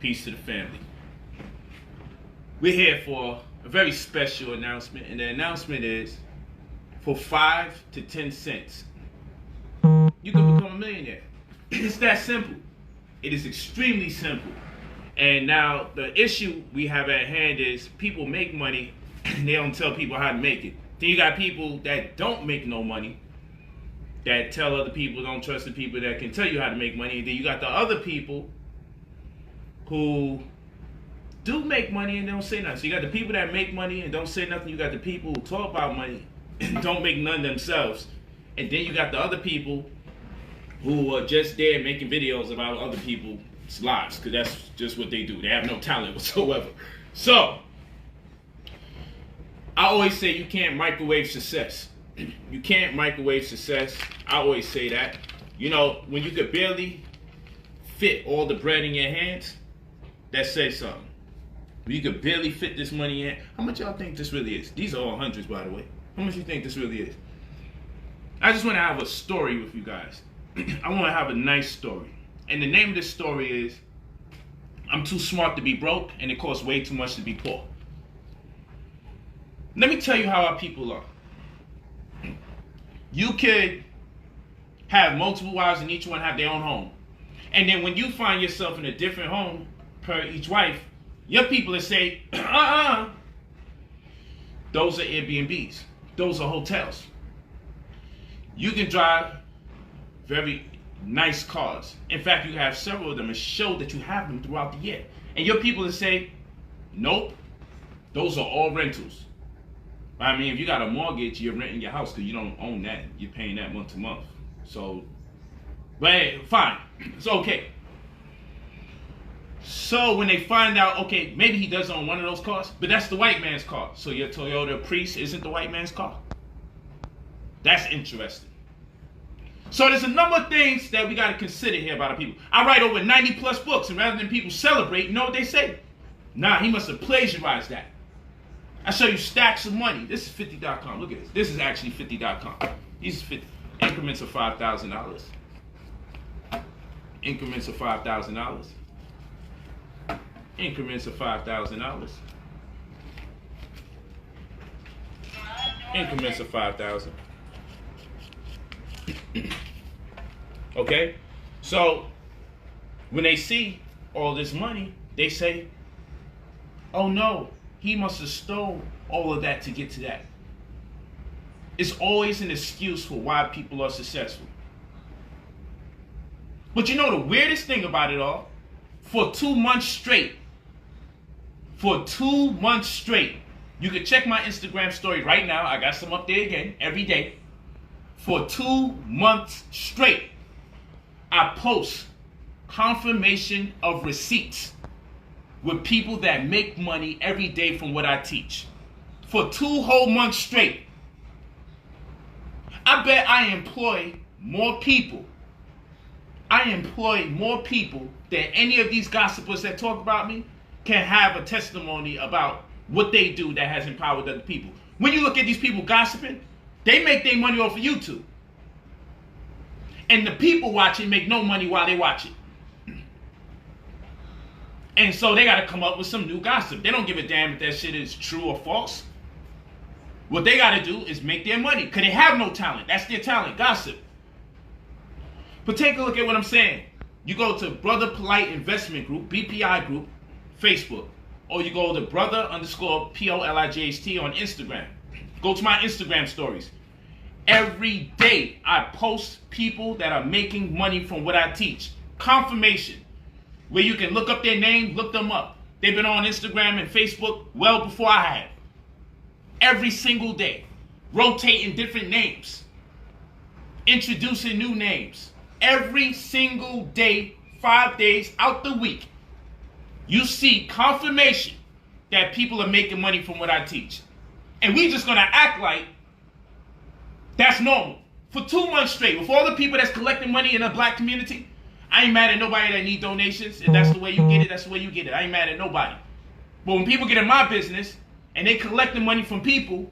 Peace to the family. We're here for a very special announcement, and the announcement is for 5 to 10 cents, you can become a millionaire. It's that simple. It is extremely simple. And now the issue we have at hand is people make money and they don't tell people how to make it. Then you got people that don't make no money that tell other people don't trust the people that can tell you how to make money. And then you got the other people who do make money and don't say nothing. So you got the people that make money and don't say nothing. You got the people who talk about money and don't make none themselves. And then you got the other people who are just there making videos about other people's lives, because that's just what they do. They have no talent whatsoever. So I always say you can't microwave success. You can't microwave success. I always say that. You know, when you could barely fit all the bread in your hands, that says something. When you could barely fit this money in, how much y'all think this really is? These are all hundreds, by the way. How much you think this really is? I just want to have a story with you guys. I want to have a nice story. And the name of this story is, I'm too smart to be broke and it costs way too much to be poor. Let me tell you how our people are. You could have multiple wives and each one have their own home. And then when you find yourself in a different home per each wife, your people will say, those are Airbnbs. Those are hotels. You can drive very nice cars. In fact, you have several of them and show that you have them throughout the year. And your people will say, nope, those are all rentals. I mean, if you got a mortgage, you're renting your house because you don't own that. You're paying that month to month. So, but hey, fine. It's okay. So when they find out, okay, maybe he does own one of those cars, but that's the white man's car. So your Toyota Prius isn't the white man's car. That's interesting. So there's a number of things that we got to consider here about our people. I write over 90 plus books, and rather than people celebrate, you know what they say? Nah, he must have plagiarized that. I show you stacks of money. This is 50.com. Look at this. This is actually 50.com. These are 50 increments of $5,000. Increments of $5,000. Increments of $5,000. Increments of 5,000. Okay? So when they see all this money, they say, oh no, he must have stole all of that to get to that. It's always an excuse for why people are successful. But you know the weirdest thing about it all? For 2 months straight, you can check my Instagram story right now. I got some up there again every day. For 2 months straight, I post confirmation of receipts with people that make money every day from what I teach. For 2 whole months straight. I bet I employ more people. I employ more people than any of these gossipers that talk about me can have a testimony about what they do that has empowered other people. When you look at these people gossiping, they make their money off of YouTube. And the people watching make no money while they watch it. And so they got to come up with some new gossip. They don't give a damn if that shit is true or false. What they got to do is make their money because they have no talent. That's their talent, gossip. But take a look at what I'm saying. You go to Brother Polight Investment Group, BPI Group, Facebook. Or you go to brother_POLIGHT on Instagram. Go to my Instagram stories. Every day I post people that are making money from what I teach. Confirmation. Where you can look up their name, look them up. They've been on Instagram and Facebook well before I have. Every single day. Rotating different names. Introducing new names. Every single day, 5 days out the week. You see confirmation that people are making money from what I teach. And we just gonna act like that's normal. For 2 months straight, with all the people that's collecting money in the black community, I ain't mad at nobody that need donations. If that's the way you get it, that's the way you get it. I ain't mad at nobody. But when people get in my business and they collecting money from people,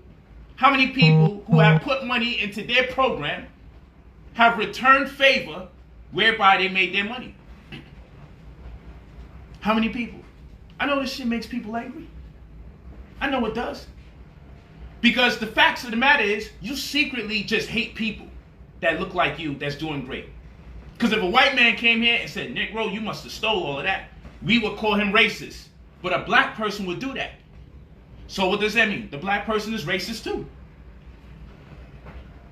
how many people who have put money into their program have returned favor whereby they made their money? How many people? I know this shit makes people angry. I know it does. Because the facts of the matter is, you secretly just hate people that look like you, that's doing great. Because if a white man came here and said, Negro, you must have stole all of that, we would call him racist. But a black person would do that. So what does that mean? The black person is racist too.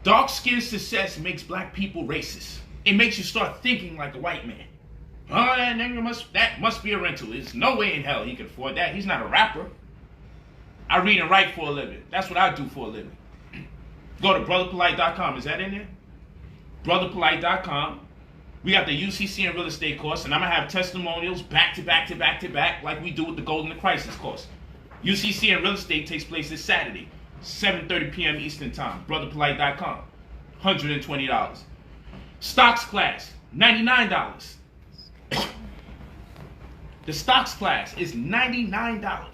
Dark-skinned success makes black people racist. It makes you start thinking like a white man. Oh, that nigga must be a rental. There's no way in hell he can afford that. He's not a rapper. I read and write for a living. That's what I do for a living. Go to brotherpolight.com. Is that in there? brotherpolight.com. We got the UCC and real estate course, and I'm going to have testimonials back to back to back to back like we do with the Golden Crisis course. UCC and real estate takes place this Saturday, 7:30 p.m. Eastern Time. brotherpolight.com. $120. Stocks class, $99. The stocks class is $99.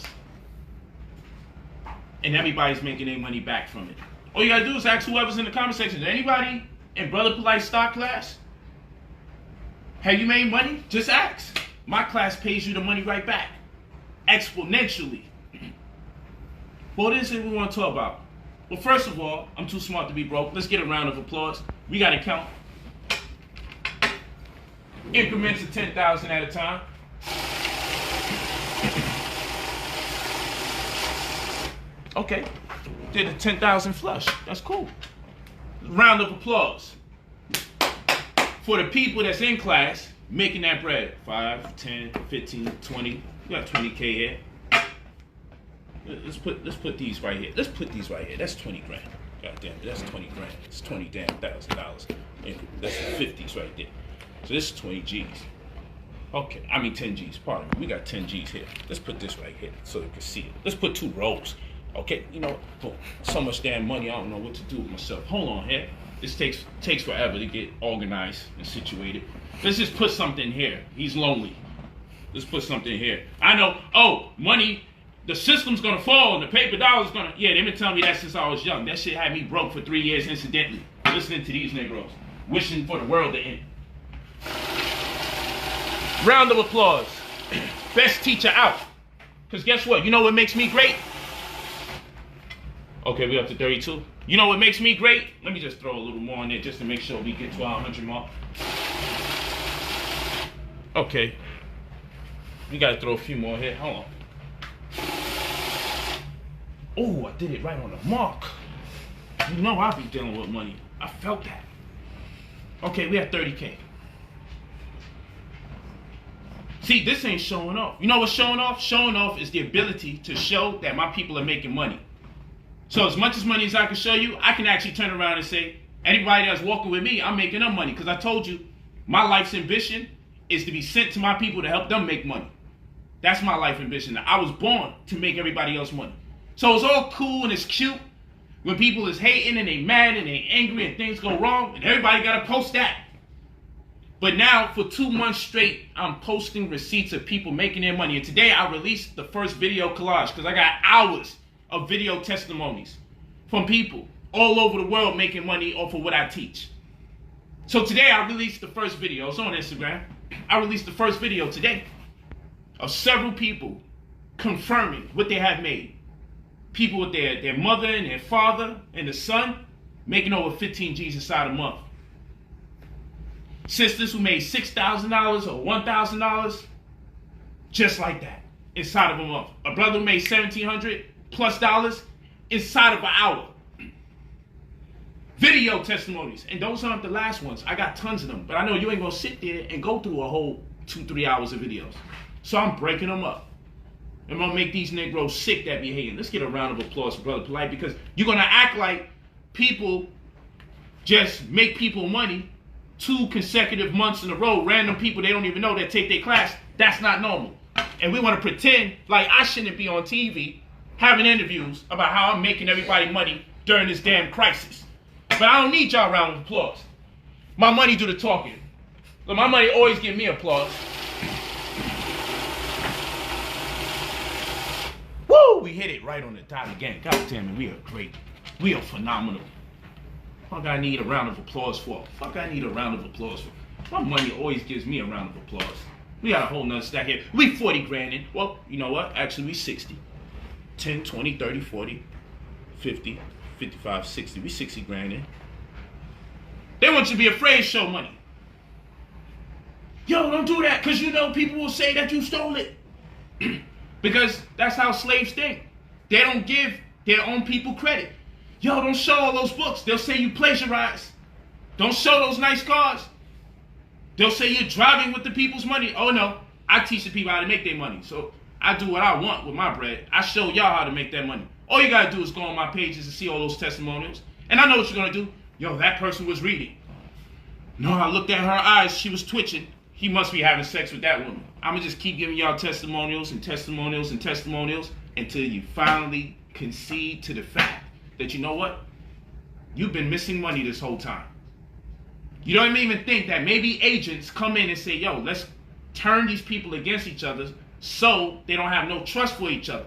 And everybody's making their money back from it. All you gotta do is ask whoever's in the comment section, is anybody in Brother Polite stock class? Have you made money? Just ask. My class pays you the money right back. Exponentially. What is it we want to talk about? Well, first of all, I'm too smart to be broke. Let's get a round of applause. We gotta count. Increments of 10,000 at a time. Okay, did a 10,000 flush. That's cool. Round of applause for the people that's in class making that bread. 5, 10, 15, 20. We got 20K here. Let's put these right here. Let's put these right here. That's 20 grand. God damn it, that's 20 grand. It's 20 damn $1,000. That's the 50s right there. So this is 20 G's. Okay, I mean 10 G's. Pardon me. We got 10 G's here. Let's put this right here so you can see it. Let's put 2 rows. Okay, you know, so much damn money, I don't know what to do with myself. Hold on here. This takes forever to get organized and situated. Let's just put something here. He's lonely. Let's put something here. I know, oh, money, the system's gonna fall and the paper dollar's gonna, yeah, they've been telling me that since I was young. That shit had me broke for 3 years incidentally, listening to these Negroes, wishing for the world to end. Round of applause. Best teacher out. Because guess what? You know what makes me great? Okay, we're up to 32. You know what makes me great? Let me just throw a little more in there just to make sure we get to our 100 mark. Okay. We gotta throw a few more here. Hold on. Oh, I did it right on the mark. You know I be dealing with money. I felt that. Okay, we have 30K. See, this ain't showing off. You know what's showing off? Showing off is the ability to show that my people are making money. So as much as money as I can show you, I can actually turn around and say, anybody that's walking with me, I'm making them money. Because I told you, my life's ambition is to be sent to my people to help them make money. That's my life ambition. I was born to make everybody else money. So it's all cool and it's cute when people is hating and they mad and they angry and things go wrong. And everybody got to post that. But now, for 2 months straight, I'm posting receipts of people making their money. And today, I released the first video collage because I got hours of video testimonies from people all over the world making money off of what I teach. So today, I released the first video. It's on Instagram. I released the first video today of several people confirming what they have made. People with their mother and their father and the son making over 15 G's inside a month. Sisters who made $6,000 or $1,000, just like that, inside of a month. A brother who made $1,700+ inside of an hour. Video testimonies, and those aren't the last ones. I got tons of them, but I know you ain't gonna sit there and go through a whole 2-3 hours of videos. So I'm breaking them up. I'm gonna make these Negroes sick that be hating. Let's get a round of applause for Brother Polite, because you're gonna act like people just make people money 2 consecutive months in a row, random people they don't even know that take their class. That's not normal. And we want to pretend like I shouldn't be on TV having interviews about how I'm making everybody money during this damn crisis. But I don't need y'all round of applause. My money do the talking. Look, my money always give me applause. Woo! We hit it right on the dot again. God damn it, we are great. We are phenomenal. Fuck I need a round of applause for? Fuck I need a round of applause for? My money always gives me a round of applause. We got a whole nother stack here. We 40 grand in. Well, you know what? Actually, we 60. 10, 20, 30, 40, 50, 55, 60. We 60 grand in. They want you to be afraid to show money. Yo, don't do that, because you know people will say that you stole it. Because that's how slaves think. They don't give their own people credit. Yo, don't show all those books. They'll say you plagiarized. Don't show those nice cars. They'll say you're driving with the people's money. Oh no, I teach the people how to make their money. So I do what I want with my bread. I show y'all how to make that money. All you gotta do is go on my pages and see all those testimonials. And I know what you're gonna do. Yo, that person was reading. No, I looked at her eyes. She was twitching. He must be having sex with that woman. I'm gonna just keep giving y'all testimonials and testimonials and testimonials until you finally concede to the fact that, you know what? You've been missing money this whole time. You don't even think that maybe agents come in and say, yo, let's turn these people against each other so they don't have no trust for each other.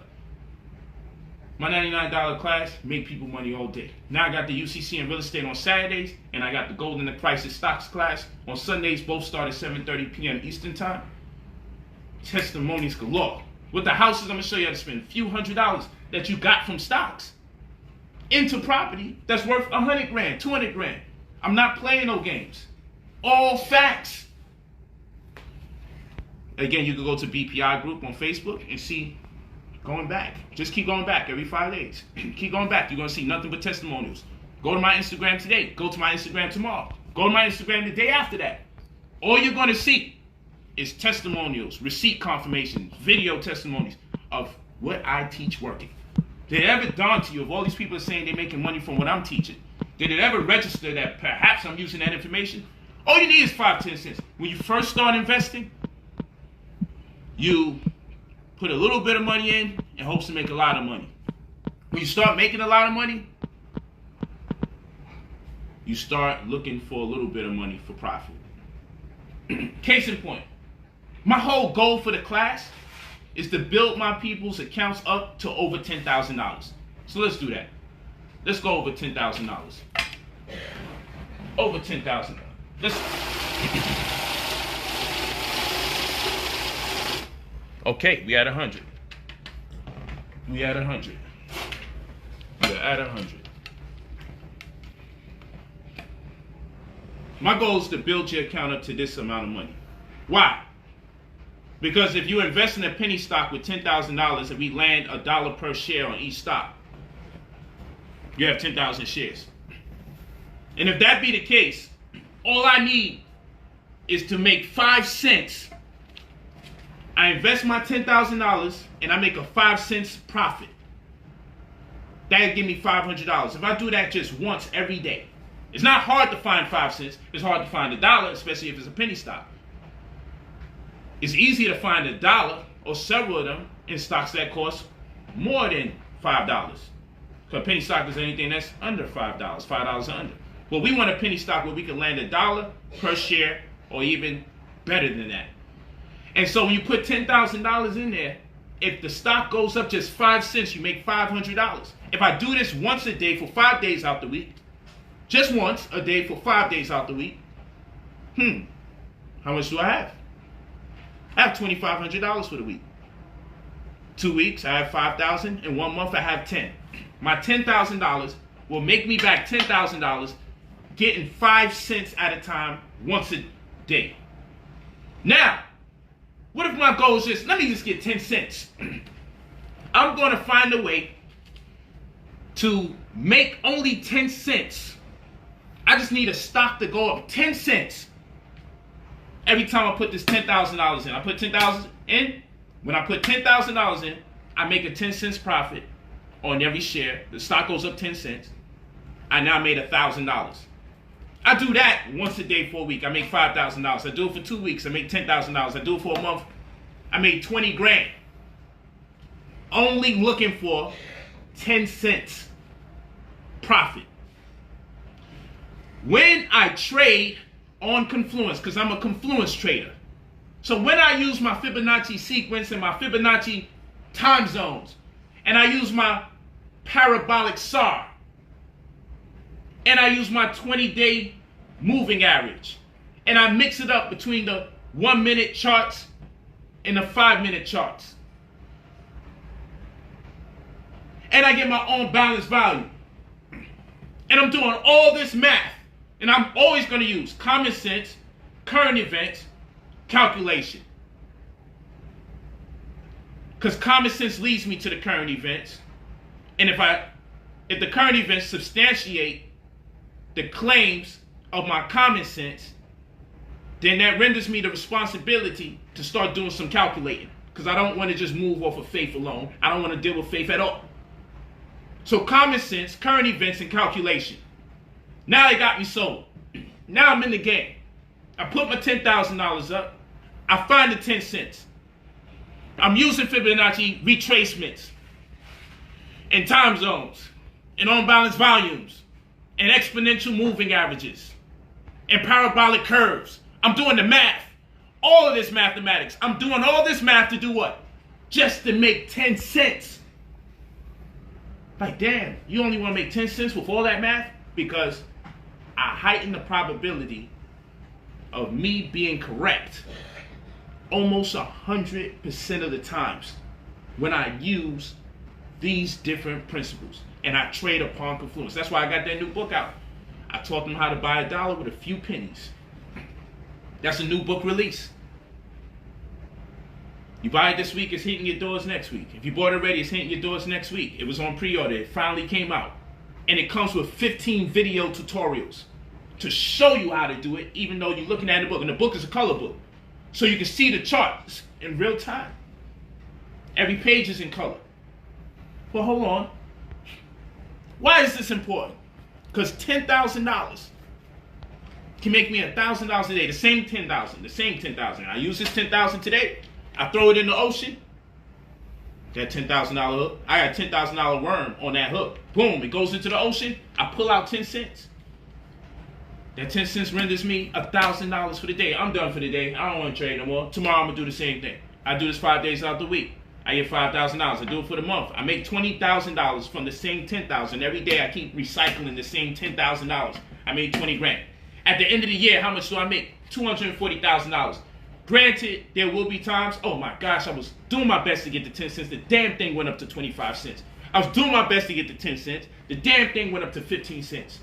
My $99 class make people money all day. Now I got the UCC and real estate on Saturdays, and I got the gold and the prices stocks class on Sundays. Both start at 7:30 p.m. Eastern time. Testimonies galore. With the houses, I'm going to show you how to spend a few $100s that you got from stocks into property that's worth 100 grand, 200 grand. I'm not playing no games. All facts. Again, you can go to BPI group on Facebook and see going back. Just keep going back every 5 days. Keep going back. You're going to see nothing but testimonials. Go to my Instagram today. Go to my Instagram tomorrow. Go to my Instagram the day after that. All you're going to see is testimonials, receipt confirmations, video testimonies of what I teach working. Did it ever dawn to you, of all these people are saying they're making money from what I'm teaching, did it ever register that perhaps I'm using that information? All you need is 5, 10 cents. When you first start investing, you put a little bit of money in and hopes to make a lot of money. When you start making a lot of money, you start looking for a little bit of money for profit. Case in point, my whole goal for the class is to build my people's accounts up to over $10,000. So let's do that. Let's go over $10,000. Over $10,000. Okay, we at 100. We at 100. We're at 100. My goal is to build your account up to this amount of money. Why? Because if you invest in a penny stock with $10,000 and we land $1 per share on each stock, you have 10,000 shares. And if that be the case, all I need is to make 5 cents. I invest my $10,000 and I make a 5 cents profit. That'll give me $500. If I do that just once every day, it's not hard to find 5 cents. It's hard to find $1, especially if it's a penny stock. It's easy to find $1 or several of them in stocks that cost more than $5. Because penny stock is anything that's under $5, $5 or under. Well, we want a penny stock where we can land $1 per share or even better than that. And so when you put $10,000 in there, if the stock goes up just 5 cents, you make $500. If I do this once a day for 5 days out the week, just once a day for 5 days out the week, how much do I have? I have $2,500 for the week. 2 weeks, I have $5,000. In 1 month, I have 10. My $10,000 will make me back $10,000, getting 5 cents at a time, once a day. Now, what if my goal is just, let me just get 10 cents. I'm going to find a way to make only 10 cents. I just need a stock to go up 10 cents every time I put this $10,000 in. I put $10,000 in. When I put $10,000 in, I make a 10 cents profit on every share. The stock goes up 10 cents. I now made $1,000. I do that once a day for a week. I make $5,000. I do it for 2 weeks. I make $10,000. I do it for a month. I made 20 grand. Only looking for 10 cents profit. When I trade on Confluence, because I'm a Confluence trader, so when I use my Fibonacci sequence and my Fibonacci time zones, and I use my parabolic SAR, and I use my 20-day moving average, and I mix it up between the 1-minute charts in the 5-minute charts. And I get my own balanced value. And I'm doing all this math. And I'm always going to use common sense, current events, calculation. Because common sense leads me to the current events. And if the current events substantiate the claims of my common sense, then that renders me the responsibility to start doing some calculating. Because I don't want to just move off of faith alone. I don't want to deal with faith at all. So common sense, current events, and calculation. Now they got me sold. Now I'm in the game. I put my $10,000 up. I find the 10 cents. I'm using Fibonacci retracements and time zones and unbalanced volumes and exponential moving averages and parabolic curves. I'm doing the math. All of this mathematics. I'm doing all this math to do what? Just to make 10 cents. Like, damn, you only want to make 10 cents with all that math? Because I heighten the probability of me being correct almost 100% of the times when I use these different principles. And I trade upon confluence. That's why I got that new book out. I taught them how to buy $1 with a few pennies. That's a new book release. You buy it this week, it's hitting your doors next week. If you bought it already, it's hitting your doors next week. It was on pre-order. It finally came out. And it comes with 15 video tutorials to show you how to do it, even though you're looking at the book. And the book is a color book. So you can see the charts in real time. Every page is in color. Well, hold on. Why is this important? Because $10,000 can make me $1,000 a day. The same 10,000. The same 10,000. I use this 10,000 today. I throw it in the ocean. That $10,000 hook. I got a $10,000 worm on that hook. Boom, it goes into the ocean. I pull out 10 cents. That 10 cents renders me $1,000 for the day. I'm done for the day. I don't want to trade no more. Tomorrow I'm going to do the same thing. I do this 5 days out the week. I get $5,000. I do it for the month. I make $20,000 from the same $10,000. Every day I keep recycling the same $10,000. I made 20 grand. At the end of the year, how much do I make? $240,000. Granted, there will be times, oh my gosh, I was doing my best to get the 10 cents. The damn thing went up to 25 cents. I was doing my best to get the 10 cents. The damn thing went up to 15 cents.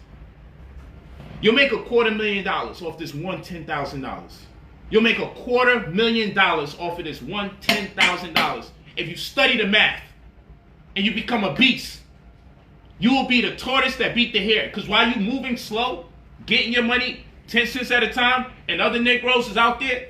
You'll make $250,000 off this one $10,000. You'll make $250,000 off of this one $10,000. If you study the math and you become a beast, you will be the tortoise that beat the hare. Because while you're moving slow, getting your money 10 cents at a time, and other Negroes is out there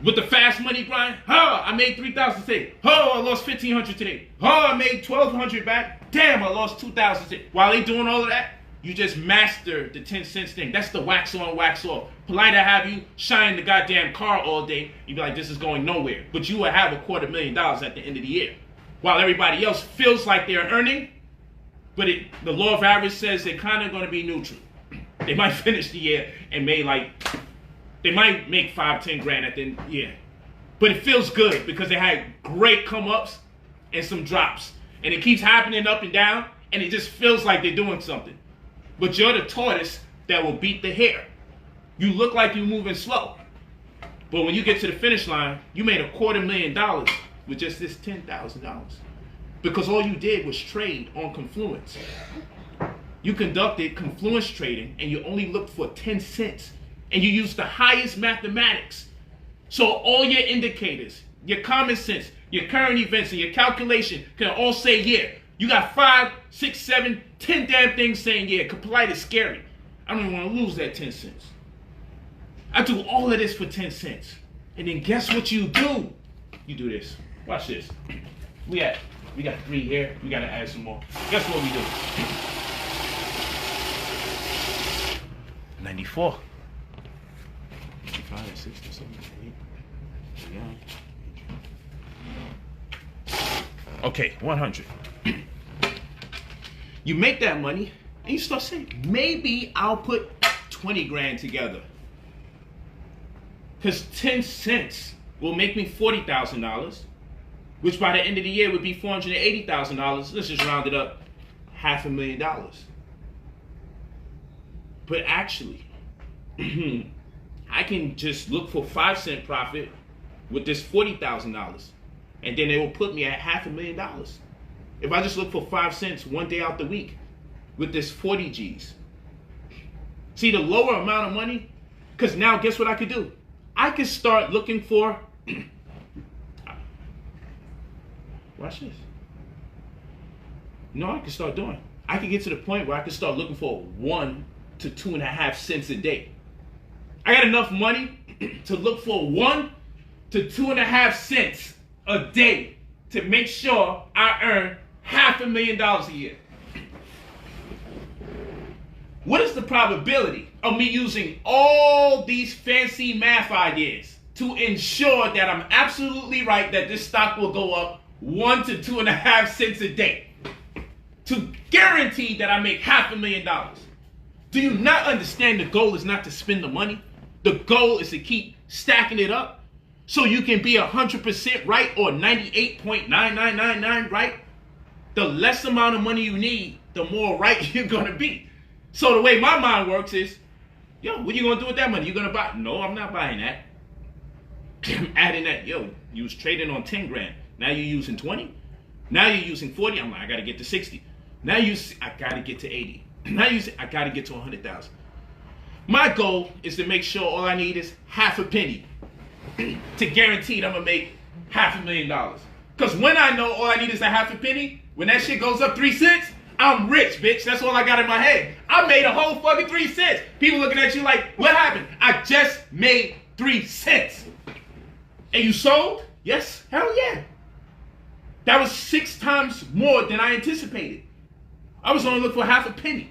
with the fast money grind. I made $3,000 today. I lost $1,500 today. I made $1,200 back. Damn, I lost $2,000 today. While they doing all of that, you just master the 10 cents thing. That's the wax on, wax off. Polight to have you shine the goddamn car all day. You'd be like, this is going nowhere. But you will have $250,000 at the end of the year. While everybody else feels like they're earning, but the law of average says they're kind of going to be neutral. They might finish the year and they might make 5-10 grand at the end of the year. But it feels good because they had great come-ups and some drops. And it keeps happening up and down, and it just feels like they're doing something. But you're the tortoise that will beat the hare. You look like you're moving slow. But when you get to the finish line, you made $250,000 with just this $10,000. Because all you did was trade on confluence. You conducted confluence trading, and you only looked for 10 cents. And you used the highest mathematics. So all your indicators, your common sense, your current events, and your calculation can all say yeah. You got 5, 6, 7, 10 damn things saying yeah. Polight is scary. I don't even want to lose that 10 cents. I do all of this for 10 cents. And then guess what you do? You do this. Watch this. We got 3 here. We got to add some more. Guess what we do? 94. 55, 60, 70, 80. Okay, 100. You make that money and you start saying, maybe I'll put 20 grand together. Because 10 cents will make me $40,000, which by the end of the year would be $480,000. Let's just round it up, $500,000. But actually, I can just look for 5-cent profit with this $40,000. And then they will put me at $500,000. If I just look for 5 cents one day out the week with this 40 G's. See, the lower amount of money, because now guess what I could do? I could start looking for, watch this. No, I can start doing. I can get to the point where I can start looking for 1 to 2.5 cents a day. I got enough money to look for 1 to 2.5 cents a day to make sure I earn $500,000 a year. What is the probability of me using all these fancy math ideas to ensure that I'm absolutely right that this stock will go up 1 to 2.5 cents a day? To guarantee that I make $500,000. Do you not understand the goal is not to spend the money? The goal is to keep stacking it up so you can be 100% right or 98.9999 right. The less amount of money you need, the more right you're going to be. So the way my mind works is, yo, what are you going to do with that money? You going to buy? No, I'm not buying that. I'm adding that. Yo, you was trading on 10 grand. Now you're using 20. Now you're using 40. I'm like, I got to get to 60. Now I got to get to 80. Now I got to get to 100,000. My goal is to make sure all I need is half a penny to guarantee that I'm going to make $500,000. Because when I know all I need is a half a penny, when that shit goes up 3 cents, I'm rich, bitch. That's all I got in my head. I made a whole fucking 3 cents. People looking at you like, what happened? I just made 3 cents. And you sold? Yes. Hell yeah. That was 6 times more than I anticipated. I was only looking for half a penny.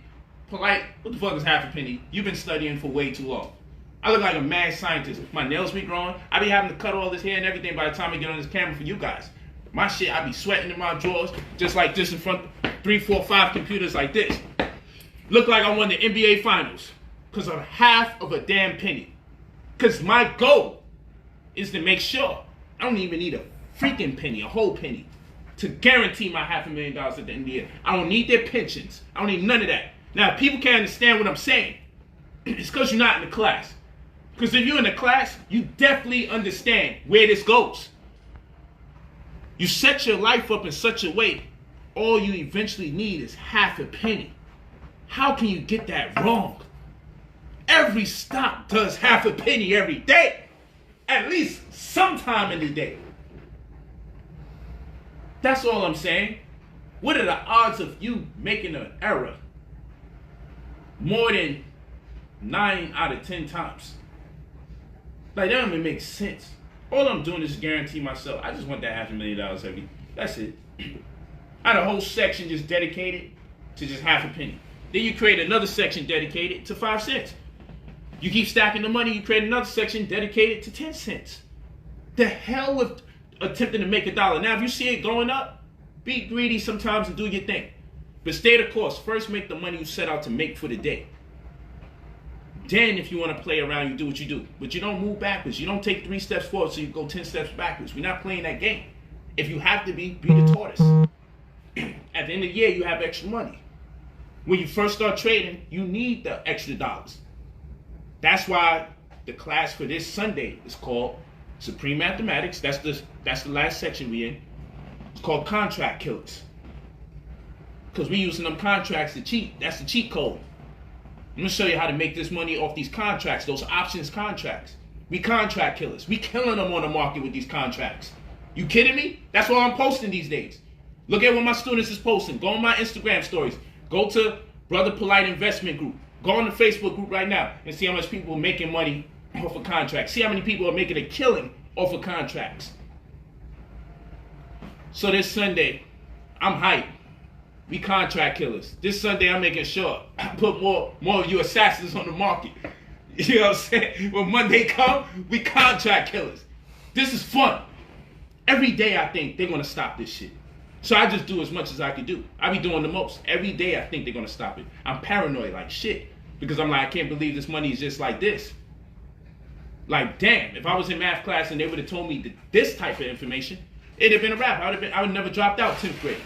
Polight, what the fuck is half a penny? You've been studying for way too long. I look like a mad scientist. My nails be growing. I be having to cut all this hair and everything by the time I get on this camera for you guys. My shit, I be sweating in my drawers, just like this in front of 3, 4, 5 computers like this. Look like I won the NBA Finals because of half of a damn penny. Because my goal is to make sure I don't even need a freaking penny, a whole penny, to guarantee my $500,000 at the end of the year. I don't need their pensions. I don't need none of that. Now, if people can't understand what I'm saying, it's because you're not in the class. Because if you're in the class, you definitely understand where this goes. You set your life up in such a way, all you eventually need is half a penny. How can you get that wrong? Every stock does half a penny every day. At least sometime in the day. That's all I'm saying. What are the odds of you making an error? More than 9 out of 10 times. Like, that don't even make sense. All I'm doing is guarantee myself, I just want that $500,000 every. That's it. I had a whole section just dedicated to just half a penny. Then you create another section dedicated to 5 cents. You keep stacking the money, you create another section dedicated to 10 cents. The hell with attempting to make $1. Now, if you see it going up, be greedy sometimes and do your thing. But stay the course. First, make the money you set out to make for the day. Then, if you want to play around, you do what you do. But you don't move backwards. You don't take 3 steps forward so you go 10 steps backwards. We're not playing that game. If you have to be the tortoise. At the end of the year, you have extra money. When you first start trading, you need the extra dollars. That's why the class for this Sunday is called Supreme Mathematics. That's the last section we in. It's called Contract Killers. Because we using them contracts to cheat. That's the cheat code. I'm going to show you how to make this money off these contracts, those options contracts. We contract killers. We killing them on the market with these contracts. You kidding me? That's what I'm posting these days. Look at what my students is posting. Go on my Instagram stories. Go to Brother Polight Investment Group. Go on the Facebook group right now and see how much people are making money off of contracts. See how many people are making a killing off of contracts. So this Sunday, I'm hyped. We contract killers. This Sunday, I'm making sure I put more of you assassins on the market. You know what I'm saying? When Monday come, we contract killers. This is fun. Every day I think they're going to stop this shit. So I just do as much as I can do. I be doing the most. Every day I think they're going to stop it. I'm paranoid like shit. Because I'm like, I can't believe this money is just like this. Like, damn, if I was in math class and they would have told me this type of information, it'd have been a wrap. I would have never dropped out 10th grade.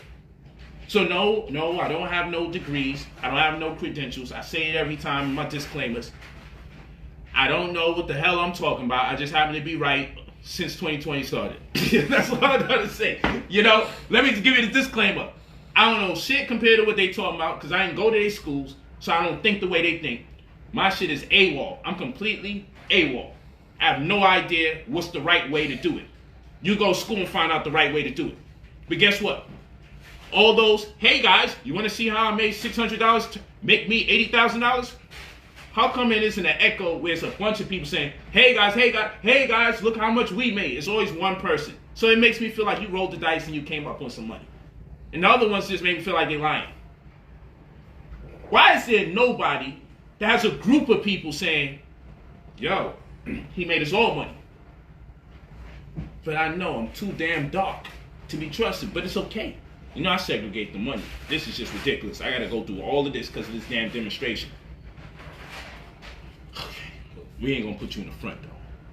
So no, I don't have no degrees. I don't have no credentials. I say it every time in my disclaimers. I don't know what the hell I'm talking about. I just happen to be right since 2020 started. That's all I'm gonna say. You know, let me give you the disclaimer. I don't know shit compared to what they talking about because I ain't go to their schools, so I don't think the way they think. My shit is AWOL. I'm completely AWOL. I have no idea what's the right way to do it. You go to school and find out the right way to do it. But guess what? All those, hey guys, you want to see how I made $600 to make me $80,000? How come it isn't an echo where it's a bunch of people saying, hey guys, look how much we made? It's always one person. So it makes me feel like you rolled the dice and you came up on some money. And the other ones just make me feel like they're lying. Why is there nobody that has a group of people saying, yo, he made us all money? But I know I'm too damn dark to be trusted, but it's okay. You know, I segregate the money. This is just ridiculous. I gotta go through all of this because of this damn demonstration. Okay, we ain't gonna put you in the front though.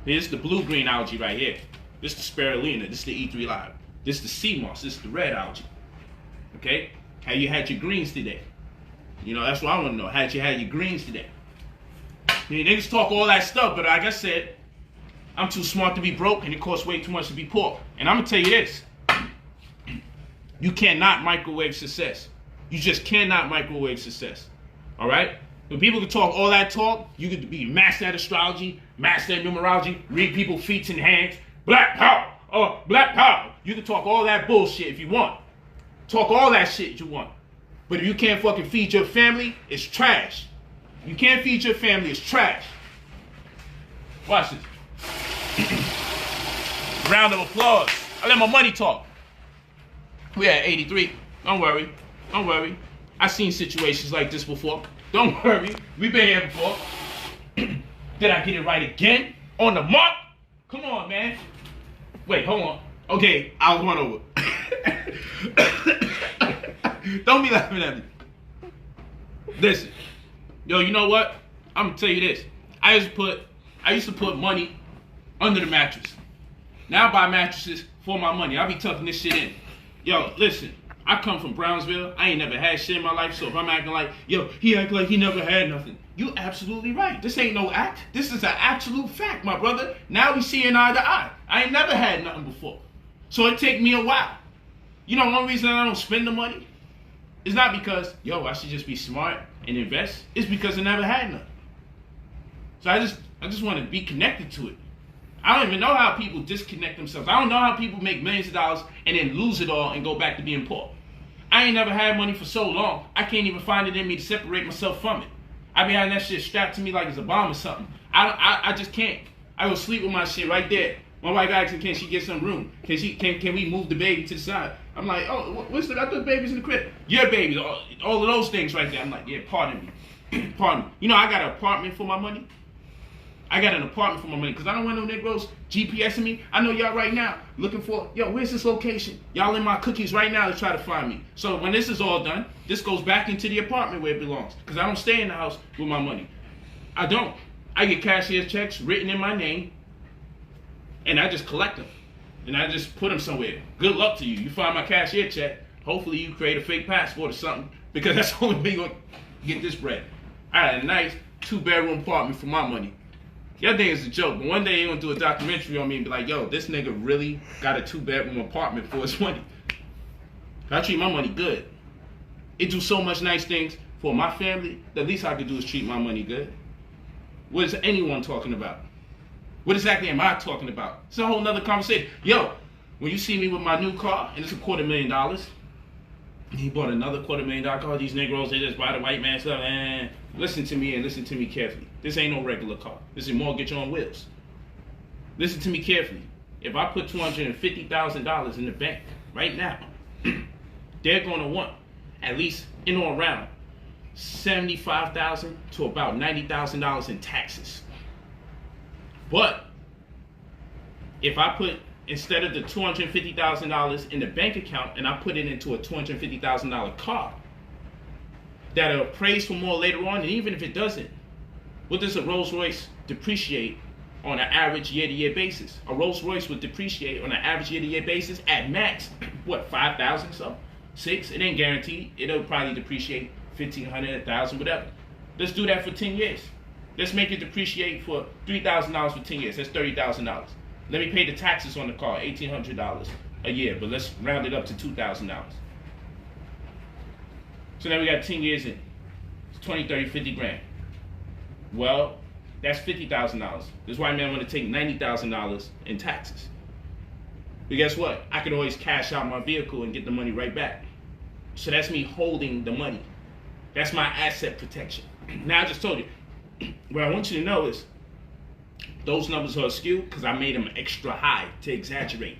Here's the blue-green algae right here. This is the spirulina. This is the E3 live. This is the sea moss. This is the red algae. Okay? How you had your greens today? You know, that's what I want to know. How'd you had your greens today? Niggas talk all that stuff, but like I said, I'm too smart to be broke, and it costs way too much to be poor. And I'm gonna tell you this. You cannot microwave success. You just cannot microwave success. All right? When people can talk all that talk, you could be master at astrology, master at numerology, read people's feet and hands, black power, black power. You can talk all that bullshit if you want. Talk all that shit you want. But if you can't fucking feed your family, it's trash. You can't feed your family, it's trash. Watch this. Round of applause. I let my money talk. We at 83. Don't worry. Don't worry. I've seen situations like this before. Don't worry. We've been here before. Did I get it right again? On the mark? Come on, man. Wait, hold on. Okay, I was one over. Don't be laughing at me. Listen. Yo, you know what? I'm gonna tell you this. I used to put money under the mattress. Now I buy mattresses for my money. I be tucking this shit in. Yo, listen, I come from Brownsville. I ain't never had shit in my life, so if I'm acting like, yo, he act like he never had nothing. You absolutely right. This ain't no act. This is an absolute fact, my brother. Now we seeing eye to eye. I ain't never had nothing before. So it take me a while. You know, one reason I don't spend the money is not because, yo, I should just be smart and invest. It's because I never had nothing. So I just want to be connected to it. I don't even know how people disconnect themselves. I don't know how people make millions of dollars and then lose it all and go back to being poor. I ain't never had money for so long, I can't even find it in me to separate myself from it. I be having that shit strapped to me like it's a bomb or something. I just can't. I go sleep with my shit right there. My wife asks me, can she get some room? Can we move the baby to the side? I'm like, oh, what's the, I thought the baby's in the crib. Your baby, all of those things right there. I'm like, yeah, pardon me. Pardon me. You know, I got an apartment for my money. I got an apartment for my money because I don't want no Negroes GPSing me. I know y'all right now looking for, yo, where's this location? Y'all in my cookies right now to try to find me. So when this is all done, this goes back into the apartment where it belongs because I don't stay in the house with my money. I don't. I get cashier's checks written in my name and I just collect them and I just put them somewhere. Good luck to you. You find my cashier check. Hopefully you create a fake passport or something because that's the only way you're going to get this bread. I had a nice 2-bedroom apartment for my money. Y'all think it's a joke, but one day you're gonna do a documentary on me and be like, yo, this nigga really got a 2-bedroom apartment for his money. I treat my money good. It do so much nice things for my family. The least I could do is treat my money good. What is anyone talking about? What exactly am I talking about? It's a whole nother conversation. Yo, when you see me with my new car, and it's $250,000, he bought another $250,000 car. These Negroes, they just buy the white man stuff. And listen to me and listen to me carefully. This ain't no regular car. This is mortgage on wheels. Listen to me carefully. If I put $250,000 in the bank right now, they're going to want at least in or around $75,000 to about $90,000 in taxes. But if I put, instead of the $250,000 in the bank account and I put it into a $250,000 car that'll appraise for more later on, and even if it doesn't, what does a Rolls Royce depreciate on an average year-to-year basis? A Rolls Royce would depreciate on an average year-to-year basis at max, what, 5,000 so? 6? It ain't guaranteed. It'll probably depreciate 1,500, 1,000, whatever. Let's do that for 10 years. Let's make it depreciate for $3,000 for 10 years. That's $30,000. Let me pay the taxes on the car, $1,800 a year, but let's round it up to $2,000. So now we got 10 years in. It's 20, 30, 50 grand. Well, that's $50,000. This white man want to take $90,000 in taxes. But guess what? I can always cash out my vehicle and get the money right back. So that's me holding the money. That's my asset protection. Now I just told you, what I want you to know is those numbers are skewed because I made them extra high to exaggerate.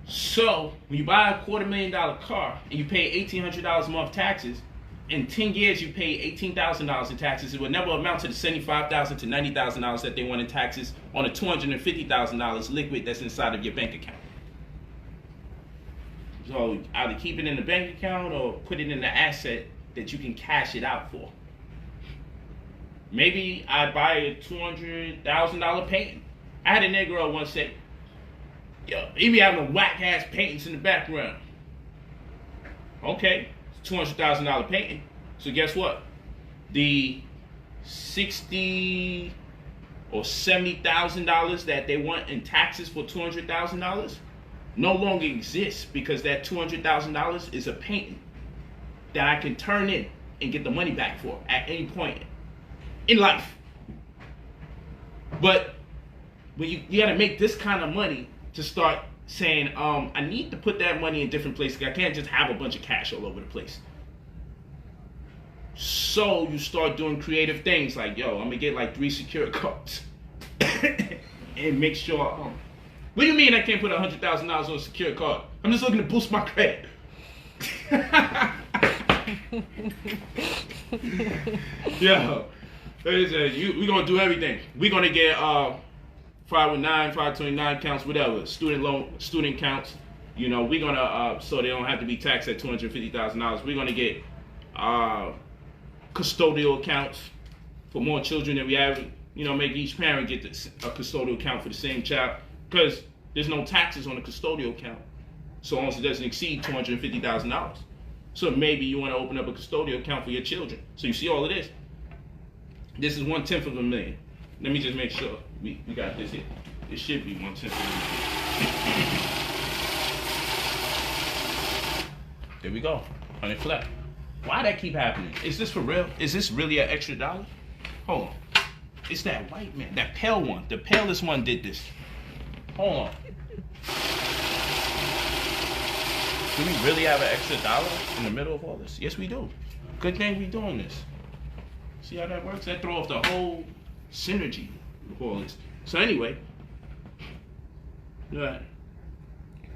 So when you buy a $250,000 car and you pay $1,800 a month taxes, in 10 years you pay $18,000 in taxes. It will never amount to the $75,000 to $90,000 that they want in taxes on a $250,000 liquid that's inside of your bank account. So either keep it in the bank account or put it in the asset that you can cash it out for. Maybe I buy a $200,000 painting. I had a nigga once say, yo, he be having a whack ass paintings in the background. Okay, it's $200,000 painting. So guess what? The $60,000 or $70,000 that they want in taxes for $200,000 no longer exists because that $200,000 is a painting that I can turn in and get the money back for at any point in life. But when you got to make this kind of money to start saying, I need to put that money in different places. I can't just have a bunch of cash all over the place. So you start doing creative things like, yo, I'm gonna get like 3 secure cards and make sure. What do you mean I can't put $100,000 on a secure card? I'm just looking to boost my credit. Yo, we're gonna do everything. We're gonna get 509, 529 counts, whatever, student loan, student counts. You know, we're gonna so they don't have to be taxed at $250,000. We're gonna get custodial accounts for more children than we have. You know, make each parent get a custodial account for the same child, because there's no taxes on the custodial account, so long as it doesn't exceed $250,000. So maybe you want to open up a custodial account for your children. So you see all of this. This is 1/10 of a million. Let me just make sure we got this here. It should be 1/10 of a million. There we go. 100 flat. Why that keep happening? Is this for real? Is this really an extra dollar? Hold on. It's that white man, that pale one. The palest one did this. Hold on. Do we really have an extra dollar in the middle of all this? Yes, we do. Good thing we doing this. See how that works? That throw off the whole synergy of all this. So anyway, all right.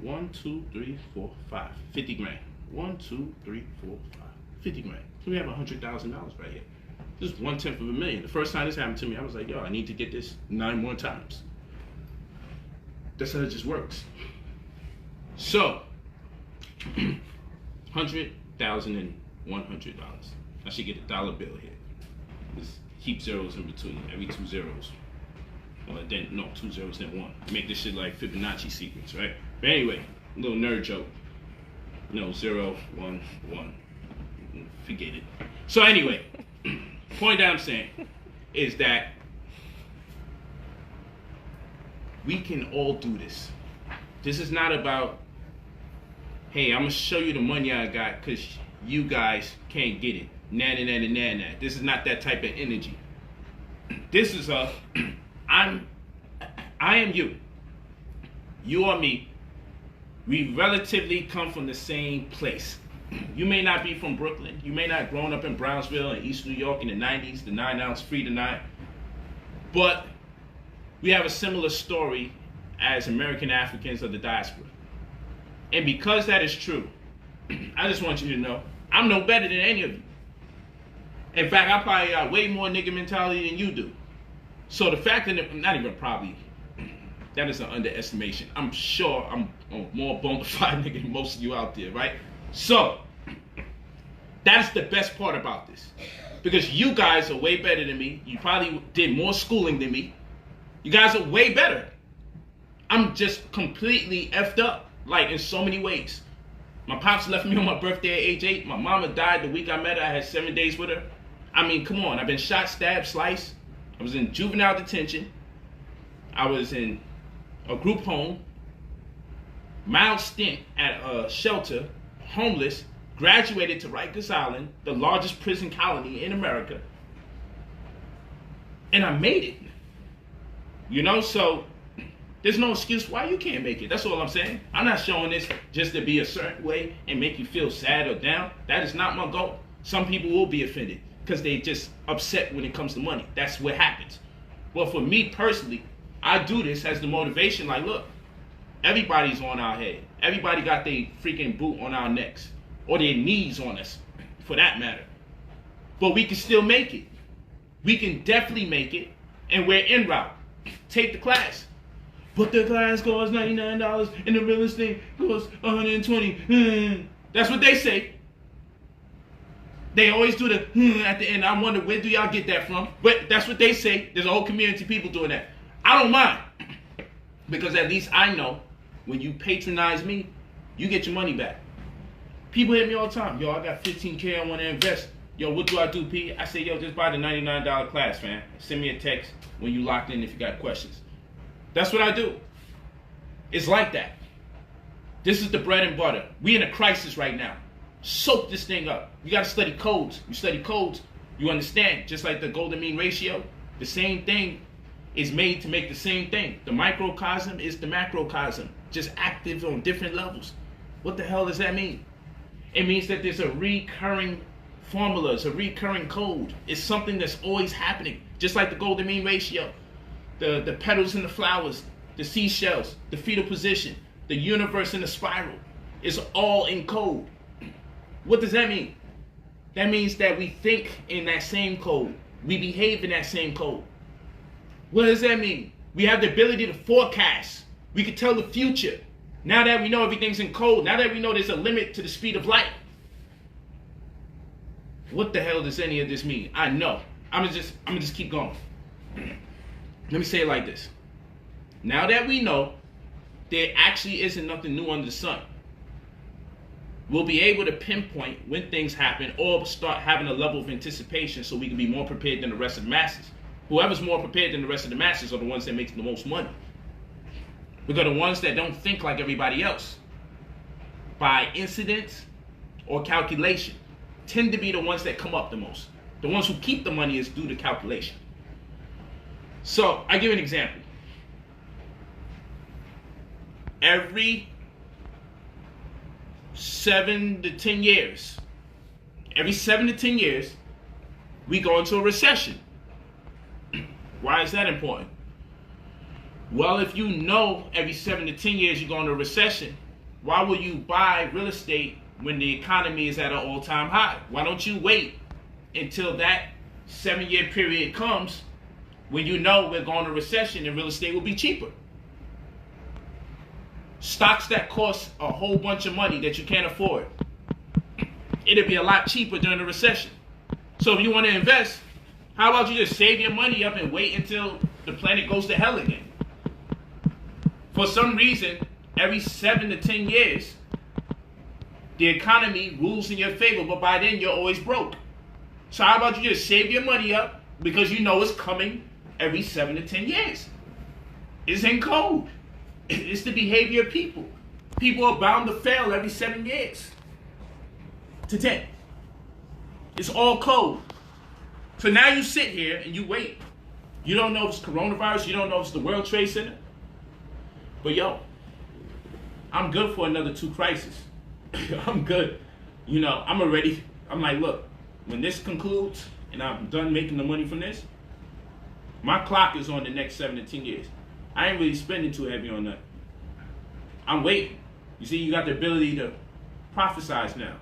1, 2, 3, 4, 5. 50 grand. 1, 2, 3, 4, 5. 50 grand. So we have $100,000 right here. This is 1/10 of a million. The first time this happened to me, I was like, yo, I need to get this 9 more times. That's how it just works. So, $100,100. I should get a dollar bill here. Just keep zeros in between, every 2 zeros. Well, then, no, 2 zeros, then 1. Make this shit like Fibonacci sequence, right? But anyway, a little nerd joke. No, 0, 1, 1. Forget it. So anyway, point that I'm saying is that we can all do this. This is not about, hey, I'm gonna show you the money I got because you guys can't get it. Nah. This is not that type of energy. This is I am you. You are me. We relatively come from the same place. You may not be from Brooklyn. You may not have grown up in Brownsville and East New York in the 90s, the 9-ounce free to 9. But we have a similar story as American Africans of the diaspora. And because that is true, I just want you to know, I'm no better than any of you. In fact, I probably got way more nigga mentality than you do. So the fact that, not even probably, that is an underestimation. I'm sure I'm a more bona fide nigga than most of you out there, right? So, that's the best part about this. Because you guys are way better than me. You probably did more schooling than me. You guys are way better. I'm just completely effed up, like in so many ways. My pops left me on my birthday at age 8. My mama died the week I met her. I had 7 days with her. I mean, come on. I've been shot, stabbed, sliced. I was in juvenile detention. I was in a group home, mild stint at a shelter, homeless, graduated to Rikers Island, the largest prison colony in America, and I made it. You know, so there's no excuse why you can't make it. That's all I'm saying. I'm not showing this just to be a certain way and make you feel sad or down. That is not my goal. Some people will be offended because they just upset when it comes to money. That's what happens. Well, for me personally, I do this as the motivation. Like, look, everybody's on our head. Everybody got their freaking boot on our necks, or their knees on us, for that matter. But we can still make it. We can definitely make it, and we're en route. Take the class. But the class costs $99 and the real estate costs $120. That's what they say. They always do the at the end. I wonder, where do y'all get that from? But that's what they say. There's a whole community of people doing that. I don't mind. Because at least I know when you patronize me, you get your money back. People hit me all the time. Yo, I got $15K I want to invest. Yo, what do I do, P? I say, yo, just buy the $99 class, fam. Send me a text when you locked in if you got questions. That's what I do. It's like that. This is the bread and butter. We in a crisis right now. Soak this thing up. You got to study codes. You study codes, you understand. Just like the golden mean ratio, the same thing is made to make the same thing. The microcosm is the macrocosm, just active on different levels. What the hell does that mean? It means that there's a recurring formula, it's a recurring code. It's something that's always happening. Just like the golden mean ratio. The petals and the flowers, the seashells, the fetal position, the universe in the spiral. It's all in code. What does that mean? That means that we think in that same code. We behave in that same code. What does that mean? We have the ability to forecast. We can tell the future. Now that we know everything's in code, now that we know there's a limit to the speed of light. What the hell does any of this mean? I know. I'm gonna just keep going. Let me say it like this. Now that we know there actually isn't nothing new under the sun, we'll be able to pinpoint when things happen or start having a level of anticipation so we can be more prepared than the rest of the masses. Whoever's more prepared than the rest of the masses are the ones that make the most money. Because the ones that don't think like everybody else, by incidence or calculation, tend to be the ones that come up the most. The ones who keep the money is due to calculation. So, I give an example. Every 7 to 10 years, we go into a recession. Why is that important? Well, if you know every 7 to 10 years you go into a recession, why will you buy real estate when the economy is at an all-time high? Why don't you wait until that 7-year period comes when you know we're going to recession and real estate will be cheaper? Stocks that cost a whole bunch of money that you can't afford, it'll be a lot cheaper during the recession. So if you want to invest, how about you just save your money up and wait until the planet goes to hell again? For some reason, every 7 to 10 years, the economy rules in your favor, but by then you're always broke. So how about you just save your money up because you know it's coming every 7 to 10 years. It's in code. It's the behavior of people. People are bound to fail every 7 years to 10. It's all code. So now you sit here and you wait. You don't know if it's coronavirus. You don't know if it's the World Trade Center. But yo, I'm good for another 2 crises. I'm good. You know, I'm like, look, when this concludes and I'm done making the money from this, my clock is on the next 7 to 10 years. I ain't really spending too heavy on that. I'm waiting. You see, you got the ability to prophesize now.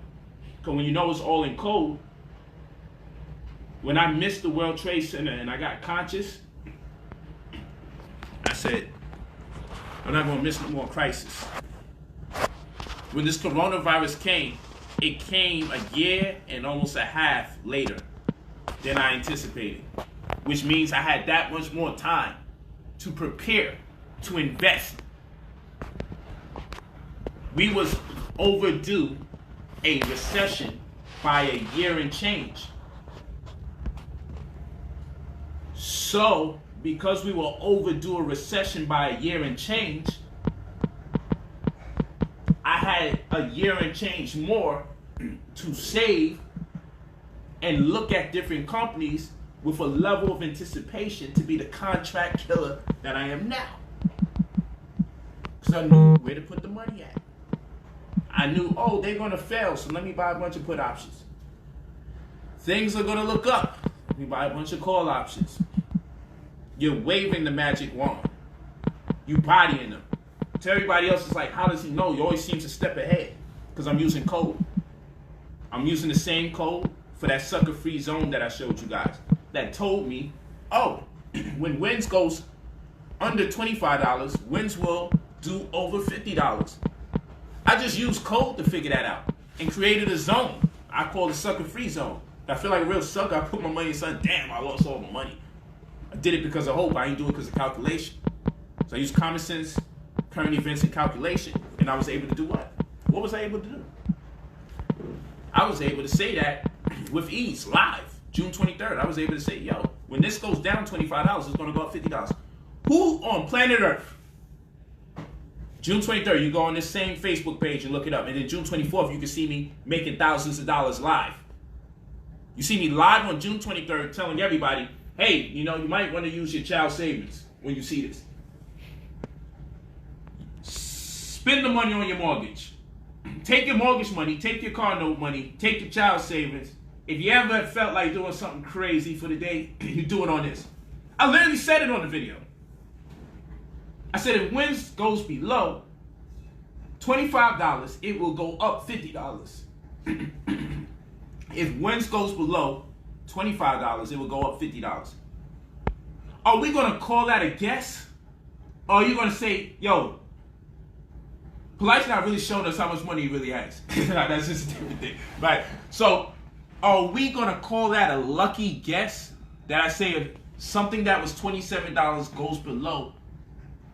Because when you know it's all in code, when I missed the World Trade Center and I got conscious, I said, I'm not going to miss no more crisis. When this coronavirus came, it came a year and almost a half later than I anticipated, which means I had that much more time to prepare, to invest. We was overdue a recession by a year and change. So because we were overdue a recession by a year and change, I had a year and change more to save and look at different companies with a level of anticipation to be the contract killer that I am now. Because I knew where to put the money at. I knew, oh, they're going to fail, so let me buy a bunch of put options. Things are going to look up. Let me buy a bunch of call options. You're waving the magic wand. You bodying them. To everybody else, it's like, how does he know? He always seems a step ahead. Because I'm using code. I'm using the same code for that sucker-free zone that I showed you guys. That told me, oh, when wins goes under $25, wins will do over $50. I just used code to figure that out and created a zone. I call it sucker-free zone. I feel like a real sucker. I put my money in something. Damn, I lost all my money. I did it because of hope. I didn't do it because of calculation. So I used common sense, current events, and calculation, and I was able to do what? What was I able to do? I was able to say that with ease, live, June 23rd. I was able to say, yo, when this goes down $25, it's going to go up $50. Who on planet Earth? June 23rd, you go on this same Facebook page and look it up. And then June 24th, you can see me making thousands of dollars live. You see me live on June 23rd telling everybody, hey, you know, you might want to use your child savings when you see this. Spend the money on your mortgage. Take your mortgage money, take your car note money, take your child savings. If you ever felt like doing something crazy for the day, you do it on this. I literally said it on the video. I said if wins goes below $25, it will go up $50. If wins goes below $25, it will go up $50. Are we going to call that a guess? Or are you going to say, yo, Polight's not really showing us how much money he really has. That's just a different thing. Right? So, are we going to call that a lucky guess? That I say if something that was $27 goes below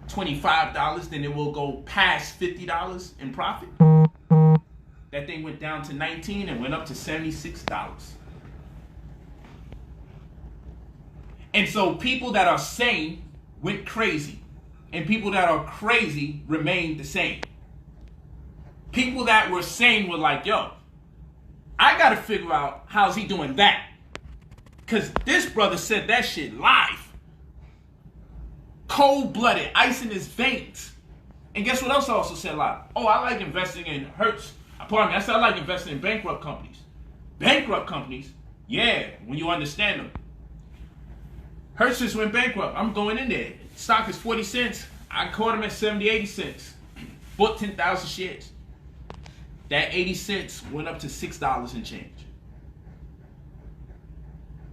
$25, then it will go past $50 in profit? That thing went down to $19 and went up to $76. And so people that are sane went crazy. And people that are crazy remained the same. People that were sane were like, yo, I got to figure out how's he doing that. Because this brother said that shit live. Cold-blooded, ice in his veins. And guess what else I also said live? Oh, I like investing in Hertz. Pardon me, I said I like investing in bankrupt companies. Bankrupt companies? Yeah, when you understand them. Hertz just went bankrupt. I'm going in there. Stock is 40 cents. I caught him at 70, 80 cents. Bought 10,000 shares. That 80 cents went up to $6 and change.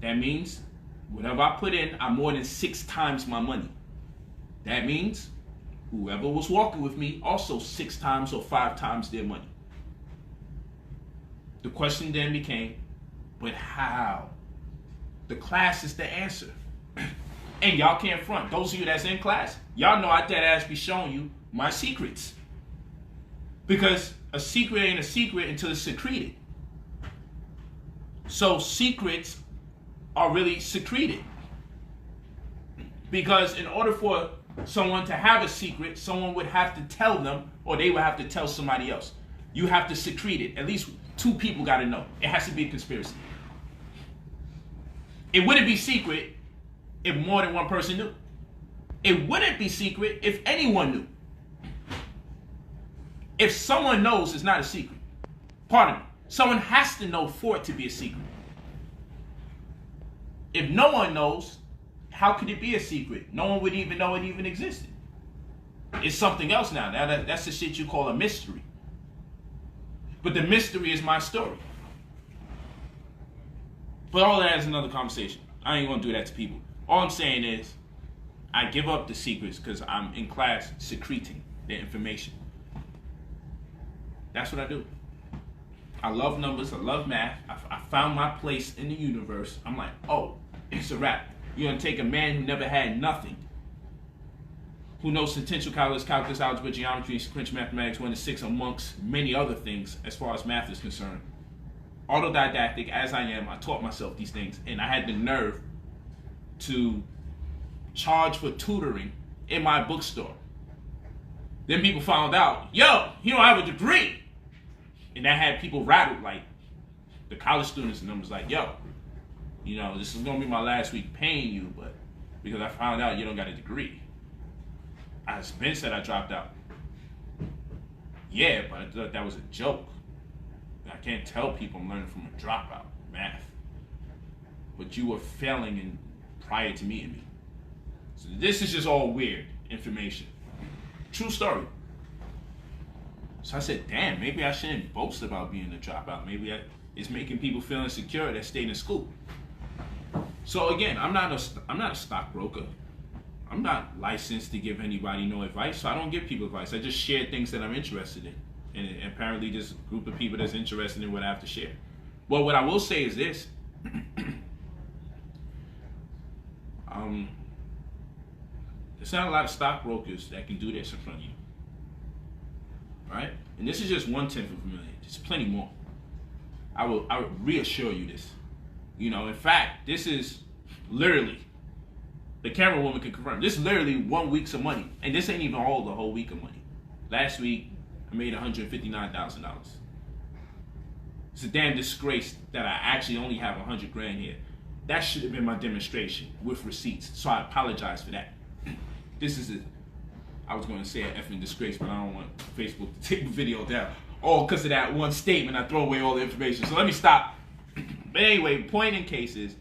That means whatever I put in, I more than 6 times my money. That means whoever was walking with me also 6 times or 5 times their money. The question then became, but how? The class is the answer. And y'all can't front. Those of you that's in class, y'all know I dead ass be showing you my secrets. Because a secret ain't a secret until it's secreted. So secrets are really secreted. Because in order for someone to have a secret, someone would have to tell them, or they would have to tell somebody else. You have to secrete it. At least 2 people got to know. It has to be a conspiracy. It wouldn't be secret if more than one person knew. It wouldn't be secret if anyone knew. If someone knows, it's not a secret. Pardon me. Someone has to know for it to be a secret. If no one knows, how could it be a secret? No one would even know it even existed. It's something else now. That's the shit you call a mystery. But the mystery is my story. But all that is another conversation. I ain't going to do that to people. All I'm saying is, I give up the secrets because I'm in class secreting the information. That's what I do. I love numbers. I love math. I found my place in the universe. I'm like, oh, it's a wrap. You're going to take a man who never had nothing, who knows potential calculus, algebra, geometry, sequential mathematics, 1 to 6 amongst many other things as far as math is concerned. Autodidactic as I am, I taught myself these things, and I had the nerve to charge for tutoring in my bookstore. Then people found out, yo, you don't have a degree. And that had people rattled, like the college students, and them was like, yo, you know, this is gonna be my last week paying you, but because I found out you don't got a degree. As Ben said, I dropped out. Yeah, but I thought that was a joke. I can't tell people I'm learning from a dropout, math. But you were failing in prior to meeting me. So this is just all weird information. True story. So I said, damn, maybe I shouldn't boast about being a dropout. Maybe it's making people feel insecure that stayed in school. So again, I'm not a stockbroker. I'm not licensed to give anybody no advice, so I don't give people advice. I just share things that I'm interested in. And apparently this group of people that's interested in what I have to share. Well, what I will say is this. There's not a lot of stockbrokers that can do this in front of you. Right? And this is just 1/10 of a million. There's plenty more. I will reassure you this. You know, in fact, this is literally, the camera woman can confirm, this is literally 1 week's of money. And this ain't even all the whole week of money. Last week, I made $159,000. It's a damn disgrace that I actually only have 100 grand here. That should have been my demonstration with receipts. So I apologize for that. This is I was going to say an effing disgrace, but I don't want Facebook to take the video down. All because of that one statement, I throw away all the information. So let me stop. But anyway, point in case is,